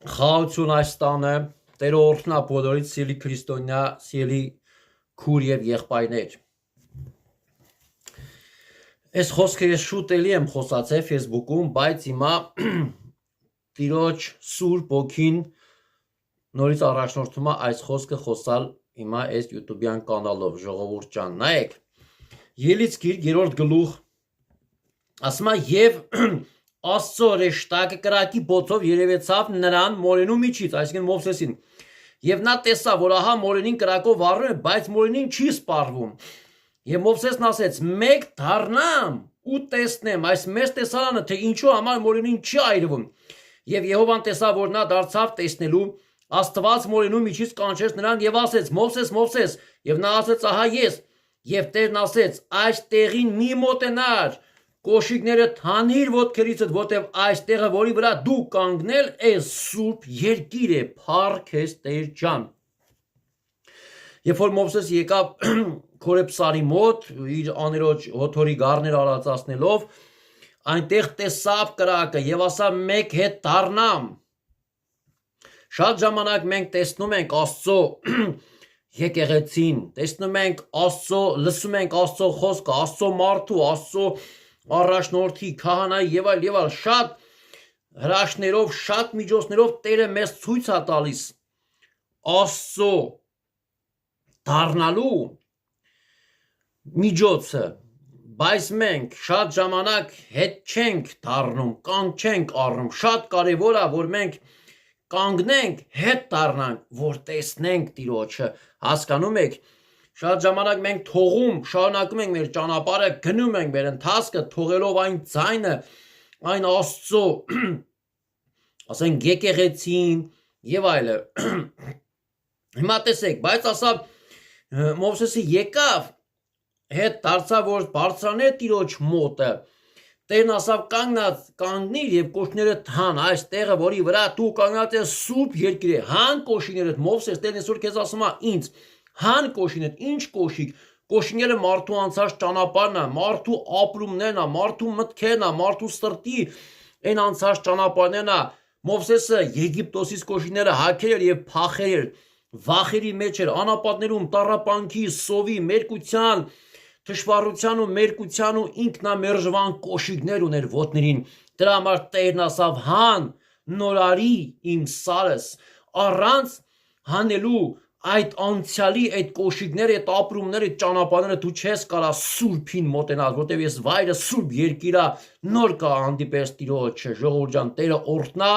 Խաղացուն այս տանը, Տերը օրհնա բոլորից սիրելի քրիստոնյա, սիրելի քուր եւ եղբայրներ։ Այս խոսքը ես շուտ էլի եմ խոսացել Facebook-ում, բայց հիմա Տիրոջ Սուրբ Ոգին նորից առաջնորդում է այս խոսքը խոսալ հիմա այս YouTube-յան կանալով, ժողովուրդ ջան, նայեք։ Ելից գիր 3-րդ գլուխ ասում է եւ Աստծո ռեշտակը կրակի բոցով երևեցավ նրան մորենու միջից, այսինքն Մովսեսին։ Եվ նա տեսավ, որ ահա մորենին կրակով վառում է, բայց մորենին չի սպառվում։ Եվ Մովսեսն ասեց. «Մեկ դառնամ ու տեսնեմ այս մեծ տեսարանը, թե ինչու համար մորենին չի այրվում»։ Եվ Եհովան տեսավ, որ նա դարձավ տեսնելու, Աստված մորենու միջից կանչեց նրան եւ ասեց. «Մովսես, Մովսես»։ Եվ նա ասեց. «Ահա ես»։ Եվ Տերն ասեց. «Այս տեղին մի մոտենար, կոշիկները թանիր ոտքերիցդ, որտեվ այս տեղը, որի վրա դու կանգնել ես, սուրբ երկիր է, փառք ես Տեր ջան»։ Երբ որ Մովսես եկավ Քորեբսարի մոտ, իր աներոջ հոթորի գառներ արածացնելով, այնտեղ տեսավ կրակը եւ ասավ. «Մեկ հետ դառնամ»։ Շատ ժամանակ մենք տեսնում ենք Աստծո եկեղեցին, տեսնում ենք Աստծո, լսում ենք Աստծո խոսքը, Աստծո մարդու, Աստծո առաջնորդի, քահանայի եւ այլ, շատ հրաշքներով, շատ միջոցներով Տերը մեզ ցույց է տալիս Աստծո դառնալու միջոցը, բայց մենք շատ ժամանակ հետ չենք դառնում, կանգ չենք առնում։ Շատ կարևոր է, որ մենք կանգնենք, հետ դառնանք, որ տեսնենք Տիրոջը, հասկանում եք։ Շատ ժամանակ մենք թողում, շարունակում ենք մեր ճանապարհը, գնում ենք մեր ընթացքը, թողելով այն ձայնը, այն Աստծո, ասենք եկեղեցին եւ այլը։ Հիմա տեսեք, բայց ասավ Մովսեսը եկավ, հետ դարձավ, որ բարձրանե Տիրոջ մոտը։ Տերն ասավ կանգնիր եւ կոշիկները թան, այս տեղը, որի վրա դու կանգնած ես, սուրբ երկիր է, հան կոշիկներդ, Մովսես, Տերն այսօր քեզ ասում է ինձ, հան կոշիկներդ, ինչ կոշիկ, կոշիկները մարդու անցած ճանապարհն է, մարդու ապրումներն է, մարդու մտքերն է, մարդու սրտի այն անցած ճանապարհներն է։ Մովսեսը Եգիպտոսից կոշիկները հագել էր եւ փախել էր, վախերի մեջ էր, անապատներում, տառապանքի, սովի, մերկության, թշվառության ու մերկության ու ինքնամերժվան կոշիկներ ուներ ոտներին։ Դրա համար Տերն ասավ. «Հան, նորարի իմ սարս, առանց հանելու այդ անցյալի, այդ կոշիկները, այդ ապրումները, այդ ճանապարհները դու չես կարա սուրբին մոտենալ, որտեվ ես վայրը սուրբ երկիր է, նոր կա հանդիպես Տիրոջը, ժողովուրդ ջան, Տերը օրհնա